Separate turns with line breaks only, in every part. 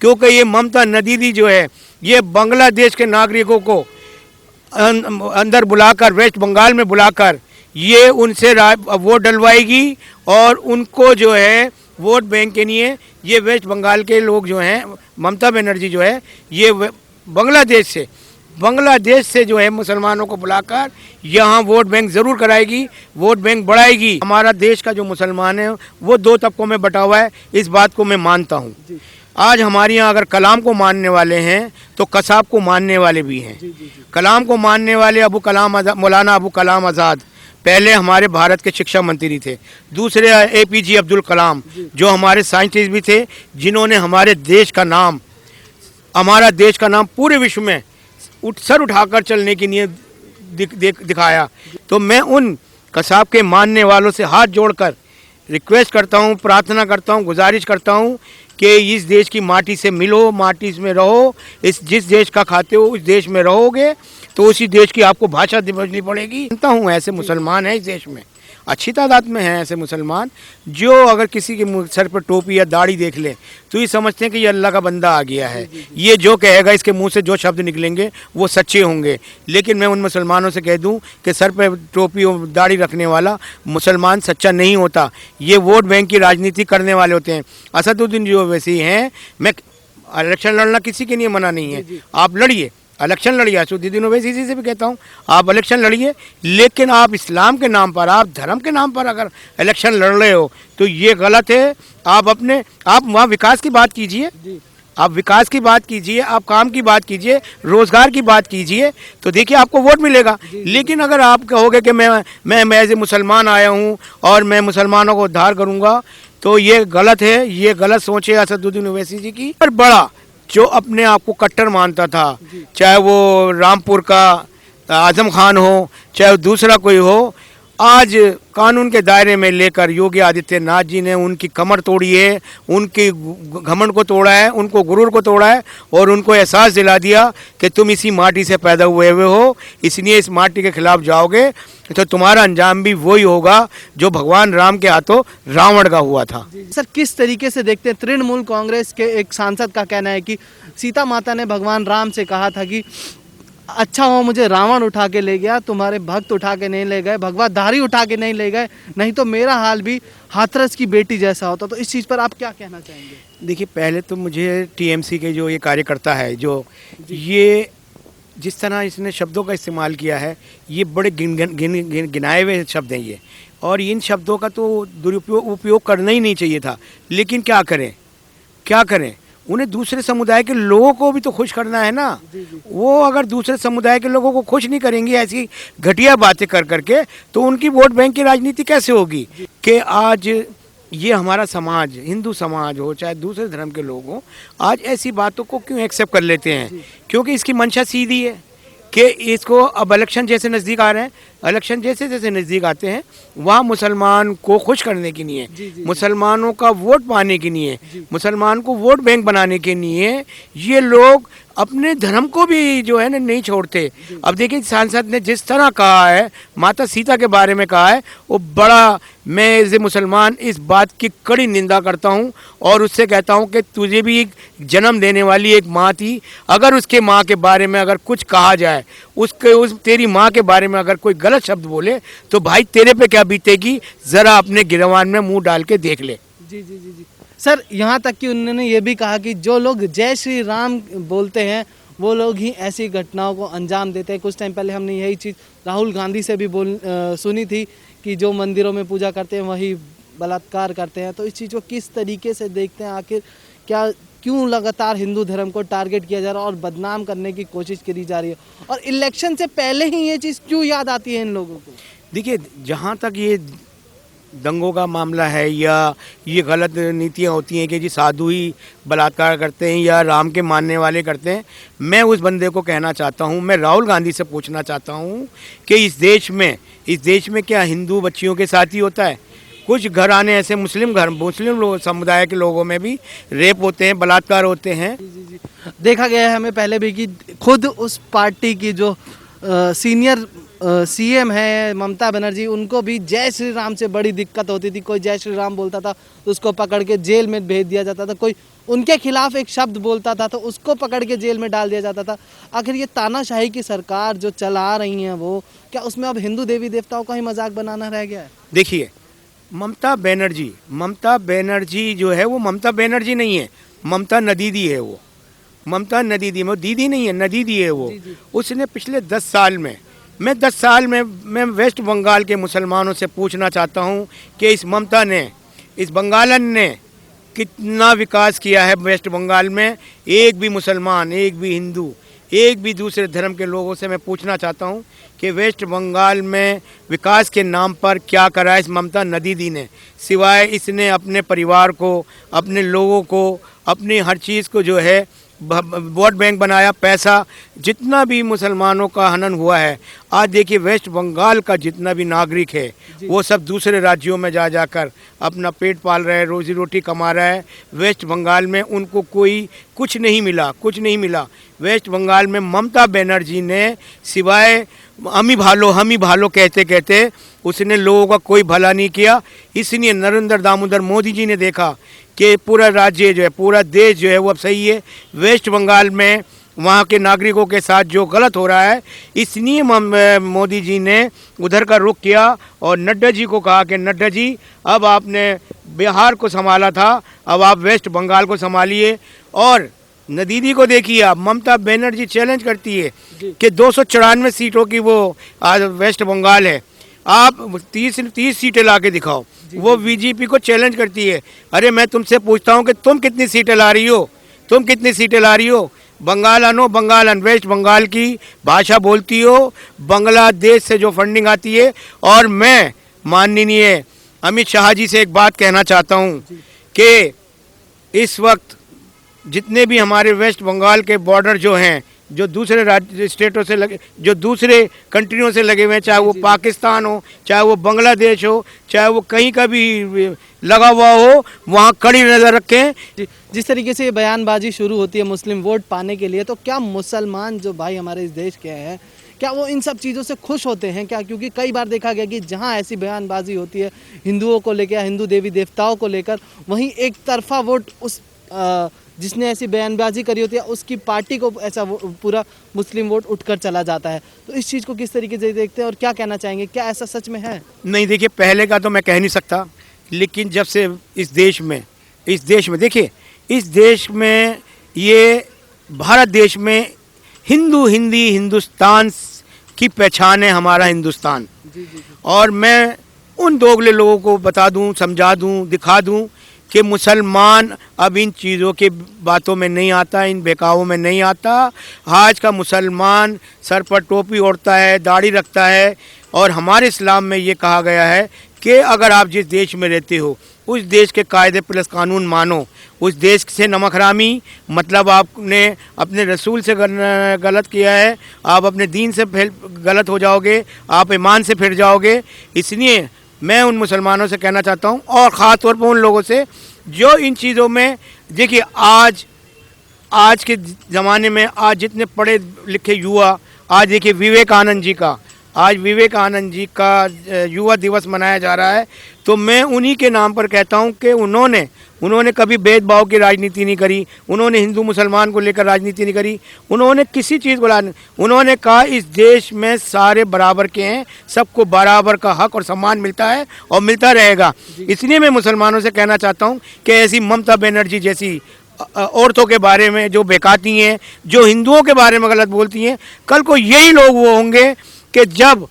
क्योंकि ये ममता नदीदी जो है ये बांग्लादेश के नागरिकों को अंदर बुलाकर, वेस्ट बंगाल में बुलाकर ये उनसे वोट डलवाएगी और उनको जो है वोट बैंक के लिए ये वेस्ट बंगाल के लोग जो हैं, ममता बनर्जी जो है ये बांग्लादेश से जो है मुसलमानों को बुलाकर यहाँ वोट बैंक ज़रूर कराएगी, वोट बैंक बढ़ाएगी। हमारा देश का जो मुसलमान है वो दो तबकों में बटा हुआ है, इस बात को मैं मानता हूँ। आज हमारे यहाँ अगर कलाम को मानने वाले हैं तो कसाब को मानने वाले भी हैं। कलाम को मानने वाले मौलाना अबू कलाम आज़ाद पहले हमारे भारत के शिक्षा मंत्री थे। दूसरे APJ अब्दुल कलाम जो हमारे साइंटिस्ट भी थे, जिन्होंने हमारे देश का नाम पूरे विश्व में सर उठाकर चलने के लिए दिखाया। तो मैं उन कसाब के मानने वालों से हाथ जोड़कर रिक्वेस्ट करता हूँ, प्रार्थना करता हूँ, गुजारिश करता हूँ कि इस देश की माटी से मिलो, माटी में रहो। जिस देश का खाते हो उस देश में रहोगे तो उसी देश की आपको भाषा समझनी पड़ेगी। जानता हूँ ऐसे मुसलमान हैं इस देश में, अच्छी तादाद में हैं ऐसे मुसलमान जो अगर किसी के सर पर टोपी या दाढ़ी देख ले तो ये समझते हैं कि ये अल्लाह का बंदा आ गया है। ये जो कहेगा, इसके मुंह से जो शब्द निकलेंगे वो सच्चे होंगे। लेकिन मैं उन मुसलमानों से कह दूं कि सर पर टोपी और दाढ़ी रखने वाला मुसलमान सच्चा नहीं होता। ये वोट बैंक की राजनीति करने वाले होते हैं। असदुद्दीन जो वैसे ही हैं, मैं इलेक्शन लड़ना किसी के लिए मना नहीं है, आप लड़िए, इलेक्शन लड़िए। असदुद्दीन ओवैसी जी से भी कहता हूँ आप इलेक्शन लड़िए, लेकिन आप इस्लाम के नाम पर, आप धर्म के नाम पर अगर इलेक्शन लड़ रहे हो तो ये गलत है। आप वहाँ विकास की बात कीजिए, आप विकास की बात कीजिए, आप काम की बात कीजिए, रोजगार की बात कीजिए, तो देखिए आपको वोट मिलेगा। लेकिन अगर आप कहोगे कि मैं एज ए मुसलमान आया हूँ और मैं मुसलमानों को उद्धार करूँगा, तो ये गलत है। ये गलत सोच है असदुद्दीन ओवैसी जी की। और बड़ा जो अपने आप को कट्टर मानता था, चाहे वो रामपुर का आजम खान हो, चाहे दूसरा कोई हो, आज कानून के दायरे में लेकर योगी आदित्यनाथ जी ने उनकी कमर तोड़ी है, उनकी घमंड को तोड़ा है, उनको गुरूर को तोड़ा है और उनको एहसास दिला दिया कि तुम इसी माटी से पैदा हुए हो, इसलिए इस माटी के खिलाफ जाओगे तो तुम्हारा अंजाम भी वही होगा जो भगवान राम के हाथों रावण का हुआ था।
सर, किस तरीके से देखते हैं? तृणमूल कांग्रेस के एक सांसद का कहना है कि सीता माता ने भगवान राम से कहा था कि अच्छा हो मुझे रावण उठा के ले गया, तुम्हारे भक्त उठा के नहीं ले गए, भगवाधारी उठा के नहीं ले गए, नहीं तो मेरा हाल भी हाथरस की बेटी जैसा होता। तो इस चीज़ पर आप क्या कहना चाहेंगे?
देखिए, पहले तो मुझे TMC के जो ये कार्यकर्ता है, जो ये जिस तरह इसने शब्दों का इस्तेमाल किया है, ये बड़े गिनाए हुए शब्द हैं ये, और इन शब्दों का तो उपयोग करना ही नहीं चाहिए था। लेकिन क्या करें, उन्हें दूसरे समुदाय के लोगों को भी तो खुश करना है ना। वो अगर दूसरे समुदाय के लोगों को खुश नहीं करेंगे ऐसी घटिया बातें कर करके, तो उनकी वोट बैंक की राजनीति कैसे होगी? कि आज ये हमारा समाज, हिंदू समाज हो चाहे दूसरे धर्म के लोग हों, आज ऐसी बातों को क्यों एक्सेप्ट कर लेते हैं? क्योंकि इसकी मंशा सीधी है कि इसको अब इलेक्शन जैसे नज़दीक आ रहे हैं, इलेक्शन जैसे जैसे नज़दीक आते हैं वहाँ मुसलमान को खुश करने के लिए, मुसलमानों का वोट पाने के लिए, मुसलमान को वोट बैंक बनाने के लिए ये लोग अपने धर्म को भी जो है ना नहीं छोड़ते। अब देखिए, सांसद ने जिस तरह कहा है, माता सीता के बारे में कहा है, वो बड़ा, मैं एज ए मुसलमान इस बात की कड़ी निंदा करता हूँ और उससे कहता हूँ कि तुझे भी एक जन्म देने वाली एक माँ थी। अगर उसके माँ के बारे में अगर कुछ कहा जाए, तेरी माँ के बारे में अगर कोई गलत शब्द बोले तो भाई तेरे पे क्या बीतेगी, ज़रा अपने गिरवान में मुंह डाल के देख ले।
जी। सर, यहाँ तक कि उन्होंने ये भी कहा कि जो लोग जय श्री राम बोलते हैं वो लोग ही ऐसी घटनाओं को अंजाम देते हैं। कुछ टाइम पहले हमने यही चीज़ राहुल गांधी से भी सुनी थी कि जो मंदिरों में पूजा करते हैं वही बलात्कार करते हैं। तो इस चीज़ को किस तरीके से देखते हैं? आखिर क्यों लगातार हिंदू धर्म को टारगेट किया जा रहा है और बदनाम करने की कोशिश करी जा रही है, और इलेक्शन से पहले ही ये चीज़ क्यों याद आती है इन लोगों को?
देखिए, जहाँ तक ये दंगों का मामला है या ये गलत नीतियाँ होती हैं कि जी साधु ही बलात्कार करते हैं या राम के मानने वाले करते हैं, मैं उस बंदे को कहना चाहता हूँ, मैं राहुल गांधी से पूछना चाहता हूँ कि इस देश में क्या हिंदू बच्चियों के साथ ही होता है? कुछ घराने ऐसे मुस्लिम समुदाय के लोगों में भी रेप होते हैं, बलात्कार होते हैं।
देखा गया है हमें पहले भी कि खुद उस पार्टी की जो सीनियर सीएम है ममता बनर्जी, उनको भी जय श्री राम से बड़ी दिक्कत होती थी। कोई जय श्री राम बोलता था तो उसको पकड़ के जेल में भेज दिया जाता था, कोई उनके खिलाफ एक शब्द बोलता था तो उसको पकड़ के जेल में डाल दिया जाता था। आखिर ये तानाशाही की सरकार जो चला रही हैं वो, क्या उसमें अब हिंदू देवी देवताओं का ही मजाक बनाना रह गया है?
देखिए, ममता बनर्जी जो है वो ममता बनर्जी नहीं है, ममता नदीदी है वो। ममता नदीदी, वो दीदी नहीं है, नदीदी है वो। उसने पिछले 10 साल में, मैं वेस्ट बंगाल के मुसलमानों से पूछना चाहता हूँ कि इस ममता ने, इस बंगालन ने कितना विकास किया है वेस्ट बंगाल में। एक भी मुसलमान, एक भी हिंदू, एक भी दूसरे धर्म के लोगों से मैं पूछना चाहता हूँ कि वेस्ट बंगाल में विकास के नाम पर क्या करा है इस ममता नदीदी ने, सिवाय इसने अपने परिवार को, अपने लोगों को, अपनी हर चीज़ को जो है वोट बैंक बनाया। पैसा जितना भी मुसलमानों का हनन हुआ है, आज देखिए वेस्ट बंगाल का जितना भी नागरिक है वो सब दूसरे राज्यों में जा जाकर अपना पेट पाल रहा है, रोजी रोटी कमा रहा है। वेस्ट बंगाल में उनको कोई कुछ नहीं मिला। वेस्ट बंगाल में ममता बनर्जी ने सिवाय हम ही भालो कहते उसने लोगों का कोई भला नहीं किया। इसलिए नरेंद्र दामोदर मोदी जी ने देखा कि पूरा राज्य जो है, पूरा देश जो है वो अब सही है। वेस्ट बंगाल में वहाँ के नागरिकों के साथ जो गलत हो रहा है, इसलिए मोदी जी ने उधर का रुख किया और नड्डा जी को कहा कि नड्डा जी, अब आपने बिहार को संभाला था, अब आप वेस्ट बंगाल को संभालिए। और नदीदी को देखिए, आप ममता बनर्जी चैलेंज करती है कि 294 सीटों की वो आज वेस्ट बंगाल है, आप 30 सीटें ला के दिखाओ। वो बीजेपी को चैलेंज करती है। अरे मैं तुमसे पूछता हूँ कि तुम कितनी सीटें ला रही हो? बंगालन वेस्ट बंगाल की भाषा बोलती हो, बांग्लादेश से जो फंडिंग आती है। और मैं माननीय अमित शाह जी से एक बात कहना चाहता हूँ कि इस वक्त जितने भी हमारे वेस्ट बंगाल के बॉर्डर जो हैं, जो दूसरे राज्य स्टेटों से लगे, जो दूसरे कंट्रियों से लगे हुए हैं, चाहे वो पाकिस्तान हो, चाहे वो बांग्लादेश हो, चाहे वो कहीं का भी लगा हुआ हो, वहाँ कड़ी नज़र रखें।
जिस तरीके से ये बयानबाजी शुरू होती है मुस्लिम वोट पाने के लिए, तो क्या मुसलमान जो भाई हमारे इस देश के हैं, क्या वो इन सब चीज़ों से खुश होते हैं क्या? क्योंकि कई बार देखा गया कि जहाँ ऐसी बयानबाजी होती है हिंदुओं को लेकर, हिंदू देवी देवताओं को लेकर, वहीं एक तरफा वोट उस जिसने ऐसी बयानबाजी करी होती है उसकी पार्टी को ऐसा पूरा मुस्लिम वोट उठकर चला जाता है। तो इस चीज़ को किस तरीके से देखते हैं और क्या कहना चाहेंगे, क्या ऐसा सच में है?
नहीं, देखिए, पहले का तो मैं कह नहीं सकता, लेकिन जब से इस देश में देखिए, इस देश में, ये भारत देश में हिंदुस्तान की पहचान है, हमारा हिंदुस्तान। और मैं उन दोगले लोगों को बता दूं, समझा दूं, दिखा दूं कि मुसलमान अब इन चीज़ों के बातों में नहीं आता, इन बहकावों में नहीं आता। आज का मुसलमान सर पर टोपी ओढ़ता है, दाढ़ी रखता है। और हमारे इस्लाम में ये कहा गया है कि अगर आप जिस देश में रहते हो उस देश के कायदे प्लस कानून मानो। उस देश से नमक हरामी मतलब आपने अपने रसूल से गलत किया है, आप अपने दीन से गलत हो जाओगे, आप ईमान से फिर जाओगे। इसलिए मैं उन मुसलमानों से कहना चाहता हूँ, और ख़ास तौर पर उन लोगों से जो इन चीज़ों में, देखिए, आज के ज़माने में आज जितने पढ़े लिखे युवा, आज देखिए आज विवेकानंद जी का युवा दिवस मनाया जा रहा है। तो मैं उन्हीं के नाम पर कहता हूं कि उन्होंने कभी भेदभाव की राजनीति नहीं करी, उन्होंने हिंदू मुसलमान को लेकर राजनीति नहीं करी, उन्होंने किसी चीज़ को उन्होंने कहा इस देश में सारे बराबर के हैं, सबको बराबर का हक और सम्मान मिलता है और मिलता रहेगा। इसलिए मैं मुसलमानों से कहना चाहता हूँ कि ऐसी ममता बनर्जी जैसी औरतों के बारे में जो बहकाती हैं, जो हिंदुओं के बारे में गलत बोलती हैं, कल को यही लोग वो होंगे कि जब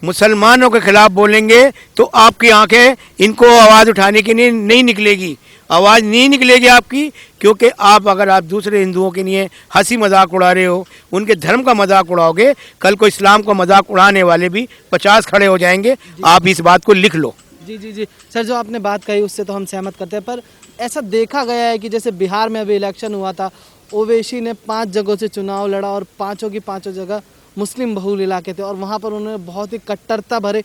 मुसलमानों के खिलाफ बोलेंगे तो आपकी आंखें इनको आवाज़ उठाने के लिए नहीं निकलेगी, आवाज़ नहीं निकलेगी आपकी, क्योंकि अगर आप दूसरे हिंदुओं के लिए हंसी मजाक उड़ा रहे हो, उनके धर्म का मजाक उड़ाओगे, कल को इस्लाम का मजाक उड़ाने वाले भी 50 खड़े हो जाएंगे। आप इस बात को लिख लो।
जी सर, जो आपने बात कही उससे तो हम सहमत करते हैं, पर ऐसा देखा गया है कि जैसे बिहार में अभी इलेक्शन हुआ था, ओवैसी ने 5 जगहों से चुनाव लड़ा और पाँचों की पाँचों जगह मुस्लिम बहुल इलाके थे और वहाँ पर उन्होंने बहुत ही कट्टरता भरे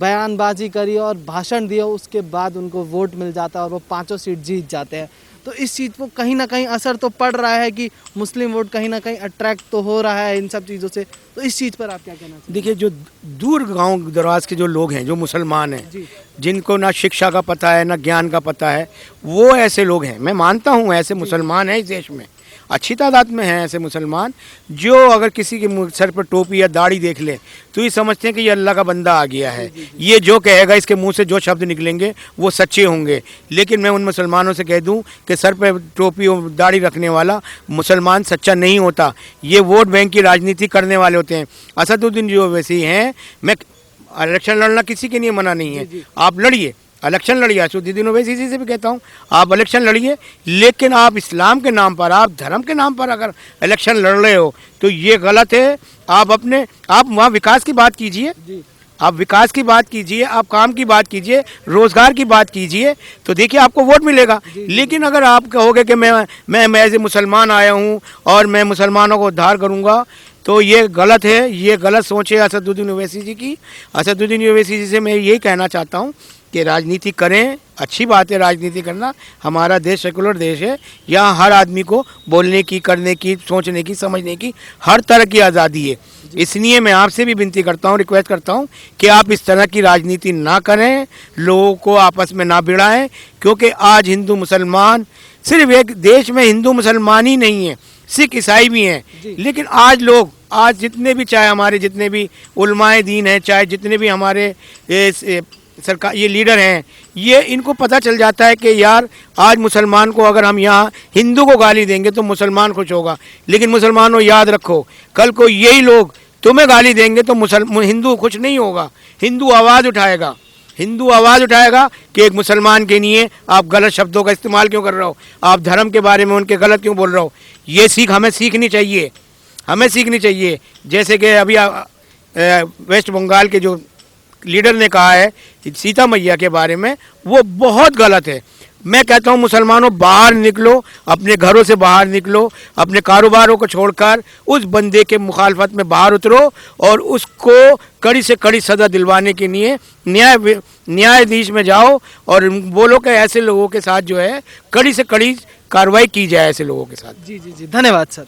बयानबाजी करी और भाषण दिया। उसके बाद उनको वोट मिल जाता है और वो 5 सीट जीत जाते हैं। तो इस चीज़ को कहीं ना कहीं असर तो पड़ रहा है कि मुस्लिम वोट कहीं ना कहीं अट्रैक्ट तो हो रहा है इन सब चीज़ों से, तो इस चीज़ पर आप क्या कहना चाहेंगे?
देखिए, जो दूर गांव दराज के जो लोग हैं, जो मुसलमान हैं,
जी
जिनको ना शिक्षा का पता है ना ज्ञान का पता है, वो ऐसे लोग हैं। मैं मानता हूँ ऐसे मुसलमान हैं इस देश में, अच्छी तादाद में हैं ऐसे मुसलमान, जो अगर किसी के सर पर टोपी या दाढ़ी देख ले तो ये समझते हैं कि ये अल्लाह का बंदा आ गया है। ये जो कहेगा, इसके मुंह से जो शब्द निकलेंगे वो सच्चे होंगे। लेकिन मैं उन मुसलमानों से कह दूं कि सर पर टोपी और दाढ़ी रखने वाला मुसलमान सच्चा नहीं होता। ये वोट बैंक की राजनीति करने वाले होते हैं। असदुद्दीन जो वैसे हैं, मैं इलेक्शन लड़ना किसी के लिए मना नहीं है, आप लड़िए, इलेक्शन लड़िए। असदुद्दीन ओवैसी से भी कहता हूँ आप इलेक्शन लड़िए, लेकिन आप इस्लाम के नाम पर, आप धर्म के नाम पर अगर इलेक्शन लड़ रहे हो तो ये गलत है। आप वहाँ विकास की बात कीजिए, आप विकास की बात कीजिए, आप काम की बात कीजिए, रोजगार की बात कीजिए, तो देखिए आपको वोट मिलेगा। लेकिन अगर आप कहोगे कि मैं एज ए मुसलमान आया हूँ और मैं मुसलमानों को उद्धार करूँगा, तो ये गलत है, ये गलत सोच है असदुद्दीन ओवैसी जी की। असदुद्दीन ओवैसी जी से मैं यही कहना चाहता हूँ कि राजनीति करें, अच्छी बात है राजनीति करना, हमारा देश सेकुलर देश है, यहाँ हर आदमी को बोलने की, करने की, सोचने की, समझने की हर तरह की आज़ादी है। इसलिए मैं आपसे भी विनती करता हूँ, रिक्वेस्ट करता हूँ कि आप इस तरह की राजनीति ना करें, लोगों को आपस में ना भिड़ाएं, क्योंकि आज हिंदू मुसलमान, सिर्फ एक देश में हिंदू मुसलमान ही नहीं है, सिख ईसाई भी हैं। लेकिन आज जितने भी, चाहे हमारे जितने भी उलमाए दीन हैं, चाहे जितने भी हमारे सरकार ये लीडर हैं, ये इनको पता चल जाता है कि यार आज मुसलमान को अगर हम यहाँ हिंदू को गाली देंगे तो मुसलमान खुश होगा। लेकिन मुसलमानों याद रखो, कल को यही लोग तुम्हें गाली देंगे तो हिंदू खुश नहीं होगा। हिंदू आवाज़ उठाएगा, हिंदू आवाज़ उठाएगा कि एक मुसलमान के लिए आप गलत शब्दों का इस्तेमाल क्यों कर रहे हो, आप धर्म के बारे में उनके गलत क्यों बोल रहे हो। ये सीख हमें सीखनी चाहिए, हमें सीखनी चाहिए। जैसे कि अभी वेस्ट बंगाल के जो लीडर ने कहा है सीता मैया के बारे में, वो बहुत गलत है। मैं कहता हूँ मुसलमानों बाहर निकलो, अपने घरों से बाहर निकलो, अपने कारोबारों को छोड़कर उस बंदे के मुखालफत में बाहर उतरो और उसको कड़ी से कड़ी सज़ा दिलवाने के लिए न्यायाधीश में जाओ और बोलो कि ऐसे लोगों के साथ जो है कड़ी से कड़ी कार्रवाई की जाए ऐसे लोगों के साथ।
जी जी जी, धन्यवाद सर।